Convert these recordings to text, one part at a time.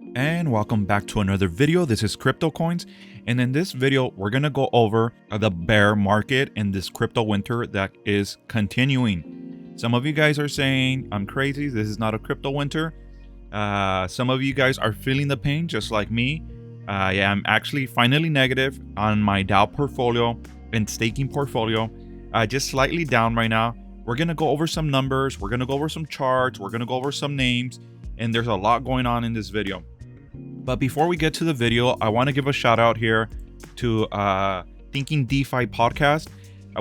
And welcome back to another video. This is Crypto Coins, and in this video we're gonna go over the bear market in this crypto winter that is continuing. Some of you guys are saying I'm crazy, this is not a crypto winter. Some of you guys are feeling the pain just like me. Yeah, I'm actually finally negative on my DAO portfolio and staking portfolio, just slightly down right now. We're gonna go over some numbers, we're gonna go over some charts, we're gonna go over some names, and there's a lot going on in this video. But before we get to the video, I want to give a shout out here to Thinking DeFi podcast.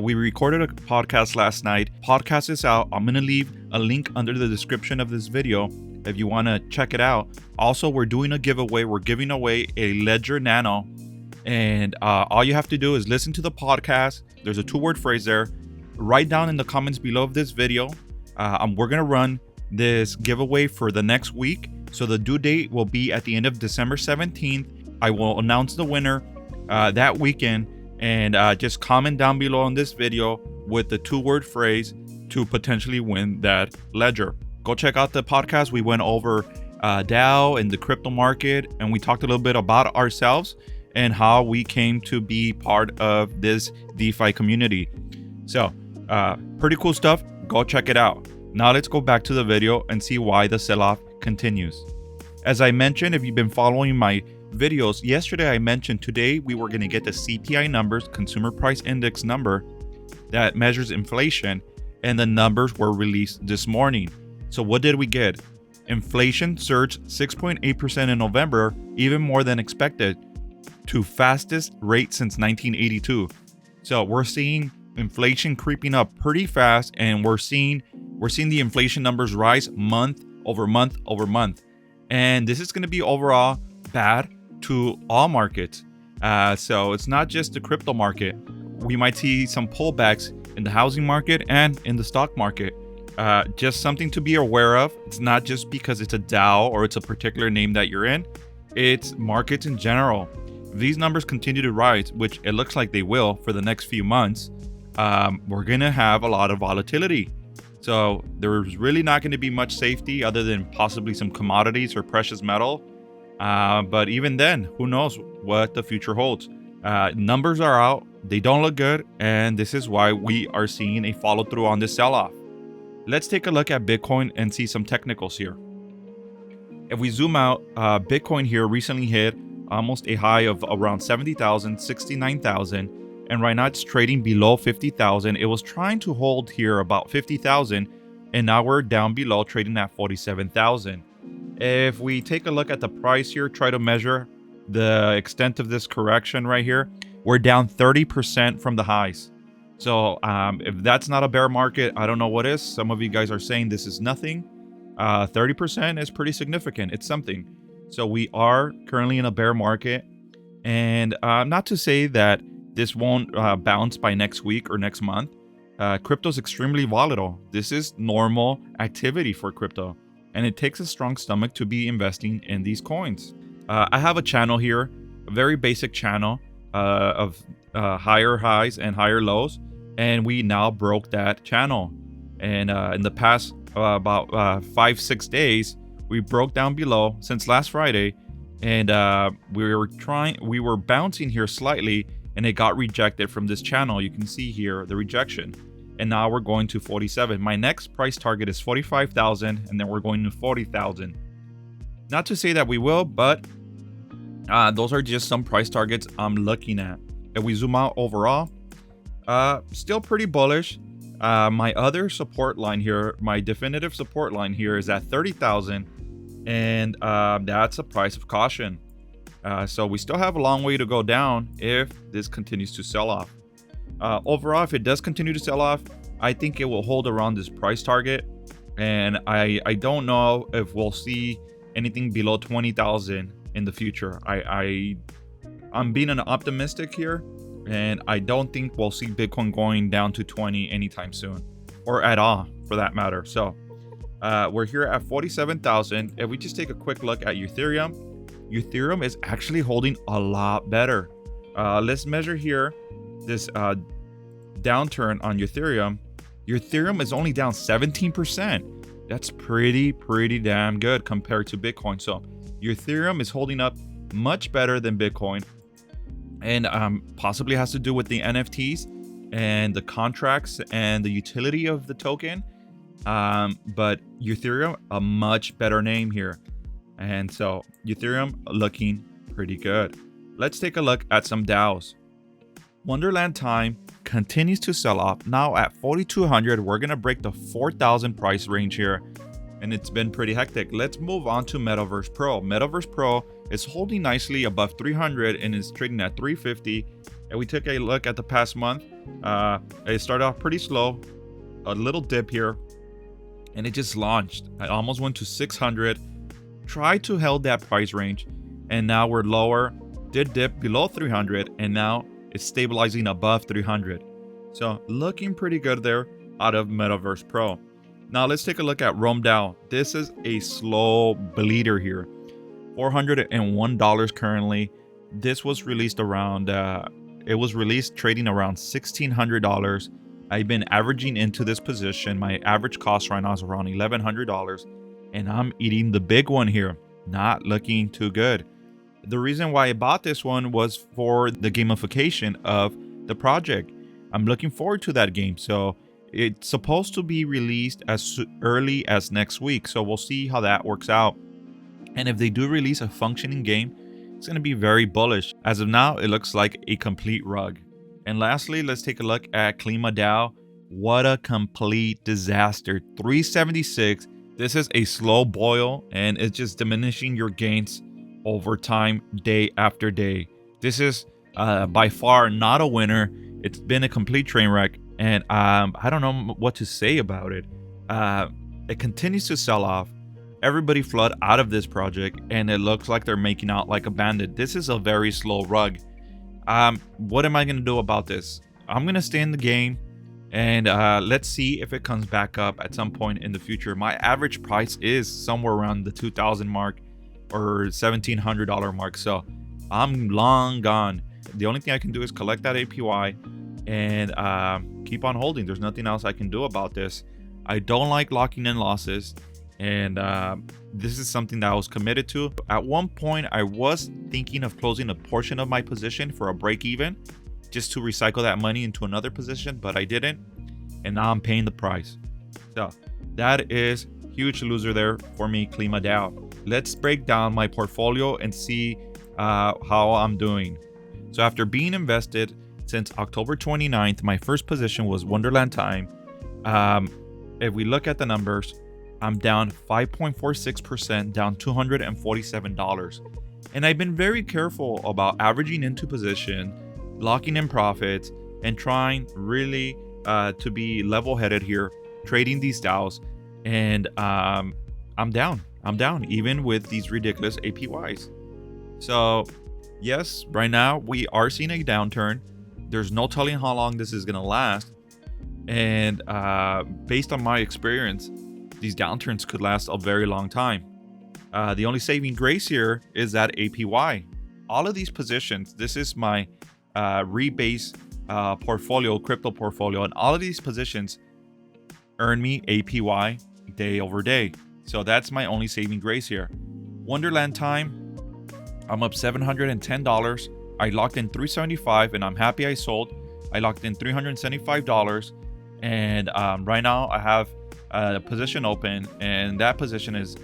We recorded a podcast last night. Podcast is out. I'm going to leave a link under the description of this video if you want to check it out. Also, we're doing a giveaway. We're giving away a Ledger Nano. And all you have to do is listen to the podcast. There's a 2-word phrase there. Write down in the comments below of this video. We're going to run this giveaway for the next week. So the due date will be at the end of December 17th. I will announce the winner that weekend, and just comment down below on this video with the 2-word phrase to potentially win that ledger. Go check out the podcast. We went over DAO and the crypto market, and we talked a little bit about ourselves and how we came to be part of this DeFi community. So pretty cool stuff. Go check it out. Now let's go back to the video and see why the sell-off continues. As I mentioned, if you've been following my videos, yesterday I mentioned today we were going to get the CPI numbers, Consumer Price Index number, that measures inflation, and the numbers were released this morning. So what did we get? Inflation surged 6.8% in November, even more than expected, to fastest rate since 1982. So we're seeing inflation creeping up pretty fast, and we're seeing the inflation numbers rise month over month over month. And this is going to be overall bad to all markets. So it's not just the crypto market. We might see some pullbacks in the housing market and in the stock market. Just something to be aware of. It's not just because it's a DAO or it's a particular name that you're in. It's markets in general. If these numbers continue to rise, which it looks like they will for the next few months, we're going to have a lot of volatility. So there's really not going to be much safety other than possibly some commodities or precious metal. But even then, who knows what the future holds. Numbers are out. They don't look good. And this is why we are seeing a follow through on this sell-off. Let's take a look at Bitcoin and see some technicals here. If we zoom out, Bitcoin here recently hit almost a high of around 70,000, 69,000. And right now it's trading below 50,000. It was trying to hold here about 50,000, and now we're down below, trading at 47,000. If we take a look at the price here, try to measure the extent of this correction right here, we're down 30% from the highs. So if that's not a bear market, I don't know what is. Some of you guys are saying this is nothing. 30% is pretty significant. It's something. So we are currently in a bear market, and not to say that this won't bounce by next week or next month. Crypto is extremely volatile. This is normal activity for crypto, and it takes a strong stomach to be investing in these coins. I have a channel here, a very basic channel of higher highs and higher lows, and we now broke that channel. And in the past about 5-6 days, we broke down below since last Friday, and we were bouncing here slightly, and it got rejected from this channel. You can see here the rejection. And now we're going to 47. My next price target is 45,000, and then we're going to 40,000. Not to say that we will, but those are just some price targets I'm looking at. If we zoom out overall, still pretty bullish. My other support line here, my definitive support line here is at 30,000, and that's a price of caution. So we still have a long way to go down if this continues to sell off. Overall, if it does continue to sell off, I think it will hold around this price target. And I don't know if we'll see anything below 20,000 in the future. I'm being an optimistic here, and I don't think we'll see Bitcoin going down to 20 anytime soon, or at all for that matter. So we're here at 47,000. If we just take a quick look at Ethereum, Ethereum is actually holding a lot better. Let's measure here this downturn on Ethereum. Ethereum is only down 17%. That's pretty damn good compared to Bitcoin. So Your Ethereum is holding up much better than Bitcoin, and possibly has to do with the NFTs and the contracts and the utility of the token. But Ethereum, a much better name here. And so Ethereum looking pretty good. Let's take a look at some DAOs. Wonderland Time continues to sell off. Now at 4,200, we're going to break the 4,000 price range here. And it's been pretty hectic. Let's move on to Metaverse Pro. Metaverse Pro is holding nicely above 300 and is trading at 350. And we took a look at the past month. It started off pretty slow, a little dip here, and it just launched. I almost went to 600, tried to hold that price range, and now we're lower, did dip below 300, and now it's stabilizing above 300. So looking pretty good there out of Metaverse Pro. Now let's take a look at Rome DAO. This is a slow bleeder here. $401 currently. This was released around, it was released trading around $1,600. I've been averaging into this position. My average cost right now is around $1,100, and I'm eating the big one here. Not looking too good. The reason why I bought this one was for the gamification of the project. I'm looking forward to that game. So it's supposed to be released as early as next week. So we'll see how that works out. And if they do release a functioning game, it's going to be very bullish. As of now, it looks like a complete rug. And lastly, let's take a look at Klima DAO. What a complete disaster. 376. This is a slow boil, and it's just diminishing your gains over time, day after day. This is by far not a winner. It's been a complete train wreck, and I don't know what to say about it. It continues to sell off. Everybody flood out of this project, and it looks like they're making out like a bandit. This is a very slow rug. What am I going to do about this? I'm going to stay in the game, and let's see if it comes back up at some point in the future. My average price is somewhere around the 2,000 mark or $1,700 mark. So I'm long gone. The only thing I can do is collect that APY and keep on holding. There's nothing else I can do about this. I don't like locking in losses. And this is something that I was committed to. At one point, I was thinking of closing a portion of my position for a break even, just to recycle that money into another position, but I didn't. And now I'm paying the price. So that is huge loser there for me, Klima DAO. Let's break down my portfolio and see how I'm doing. So after being invested since October 29th, my first position was Wonderland Time. If we look at the numbers, I'm down 5.46%, down $247. And I've been very careful about averaging into position, locking in profits, and trying really to be level-headed here, trading these DAOs. And I'm down. Even with these ridiculous APYs. So yes, right now we are seeing a downturn. There's no telling how long this is going to last. And based on my experience, these downturns could last a very long time. The only saving grace here is that APY. All of these positions, this is my rebase portfolio, crypto portfolio, and all of these positions earn me APY day over day. So that's my only saving grace here. Wonderland Time, I'm up $710. I locked in $375, and I'm happy I sold. I locked in $375, and right now I have a position open, and that position is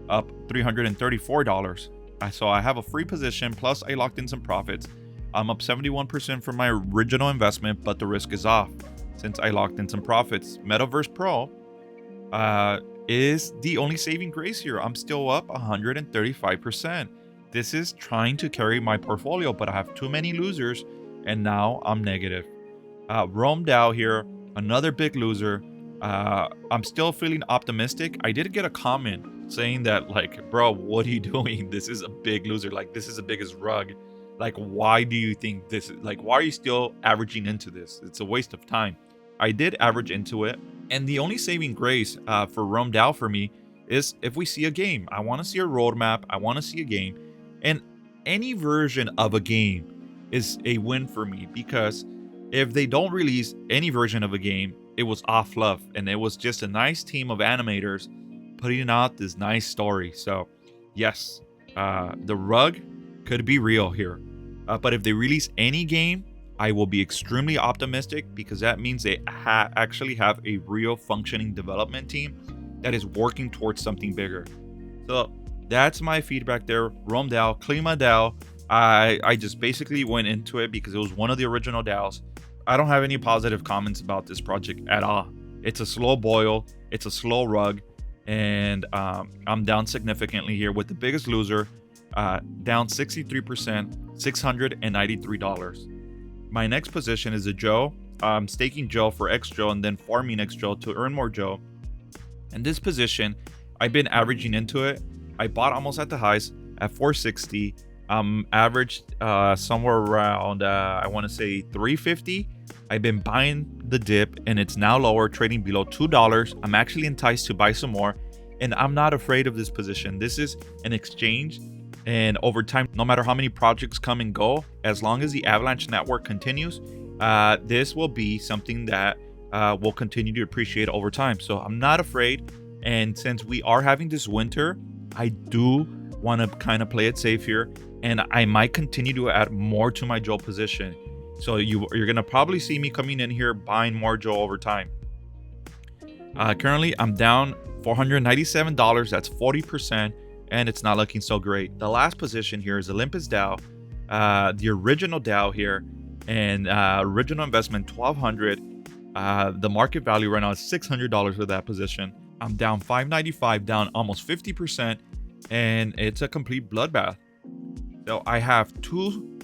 up $334. So I have a free position, plus I locked in some profits. I'm up 71% from my original investment, but the risk is off since I locked in some profits. Metaverse Pro is the only saving grace here. I'm still up 135%. This is trying to carry my portfolio, but I have too many losers, and now I'm negative. Rome DAO here, another big loser. I'm still feeling optimistic. I did get a comment saying that, like, bro, what are you doing? This is a big loser. Like, this is the biggest rug. Like, why do you think this is, like, why are you still averaging into this? It's a waste of time. I did average into it. And the only saving grace for Rome DAO for me is if we see a game. I want to see a roadmap. I want to see a game. And any version of a game is a win for me, because if they don't release any version of a game, it was off fluff, and it was just a nice team of animators putting out this nice story. So yes, the rug could be real here. But if they release any game, I will be extremely optimistic, because that means they actually have a real functioning development team that is working towards something bigger. So that's my feedback there. Rome DAO, Klima DAO. I just basically went into it because it was one of the original DAOs. I don't have any positive comments about this project at all. It's a slow boil. It's a slow rug. And I'm down significantly here with the biggest loser, down 63%, $693. My next position is a Joe. I'm staking Joe for X Joe and then farming X Joe to earn more Joe. In this position, I've been averaging into it. I bought almost at the highs at 460. Averaged somewhere around, I want to say 350. I've been buying the dip and it's now lower, trading below $2. I'm actually enticed to buy some more, and I'm not afraid of this position. This is an exchange, and over time, no matter how many projects come and go, as long as the Avalanche network continues, this will be something that will continue to appreciate over time. So I'm not afraid. And since we are having this winter, I do want to kind of play it safe here, and I might continue to add more to my Joe position. So you're gonna probably see me coming in here buying more Joe over time. Currently, I'm down $497. That's 40%, and it's not looking so great. The last position here is Olympus DAO, the original DAO here, and original investment $1,200. The market value right now is $600 for that position. I'm down $595, down almost 50%, and it's a complete bloodbath. So I have 2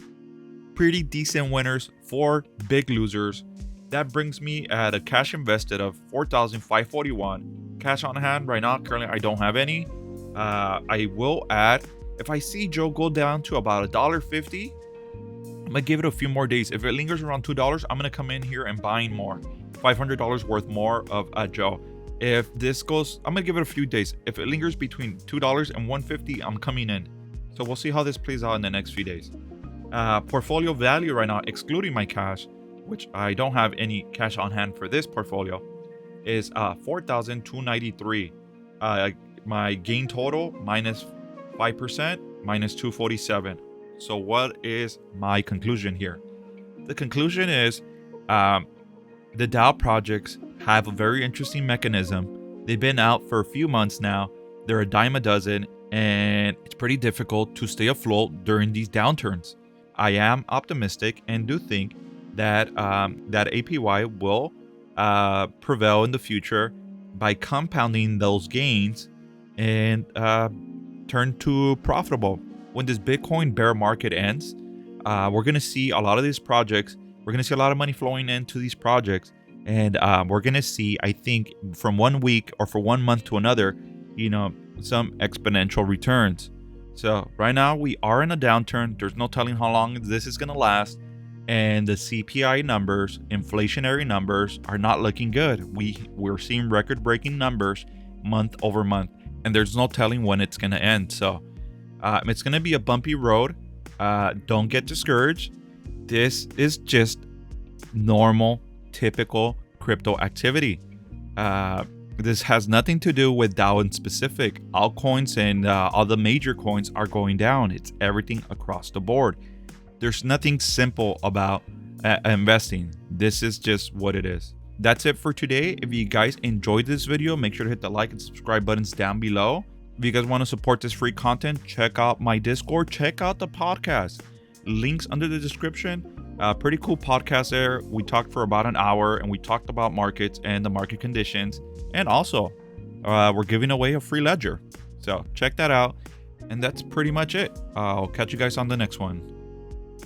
pretty decent winners, 4 big losers. That brings me at a cash invested of $4,541. Cash on hand right now, currently I don't have any. I will add, if I see Joe go down to about $1.50, I'm gonna give it a few more days. If it lingers around $2, I'm gonna come in here and buying more, $500 worth more of Joe. If this goes, I'm gonna give it a few days. If it lingers between $2 and $1.50, I'm coming in. So we'll see how this plays out in the next few days. Portfolio value right now, excluding my cash, which I don't have any cash on hand for this portfolio, is $4,293. My gain total minus 5%, minus 247. So what is my conclusion here? The conclusion is the DAO projects have a very interesting mechanism. They've been out for a few months now. They're a dime a dozen, and it's pretty difficult to stay afloat during these downturns. I am optimistic and do think that that APY will prevail in the future by compounding those gains and turn to profitable. When this Bitcoin bear market ends, we're going to see a lot of these projects. We're going to see a lot of money flowing into these projects. And we're going to see, I think, from 1 week or for 1 month to another, some exponential returns. So right now we are in a downturn. There's no telling how long this is going to last. And the CPI numbers, inflationary numbers, are not looking good. We're seeing record-breaking numbers month over month. And there's no telling when it's going to end. So it's going to be a bumpy road. Don't get discouraged. This is just normal, typical crypto activity. This has nothing to do with DAO in specific. Altcoins and all the major coins are going down. It's everything across the board. There's nothing simple about investing. This is just what it is. That's it for today. If you guys enjoyed this video, make sure to hit the like and subscribe buttons down below. If you guys want to support this free content, check out my Discord, check out the podcast. Links under the description. Pretty cool podcast there. We talked for about an hour and we talked about markets and the market conditions. And also, we're giving away a free ledger. So check that out. And that's pretty much it. I'll catch you guys on the next one.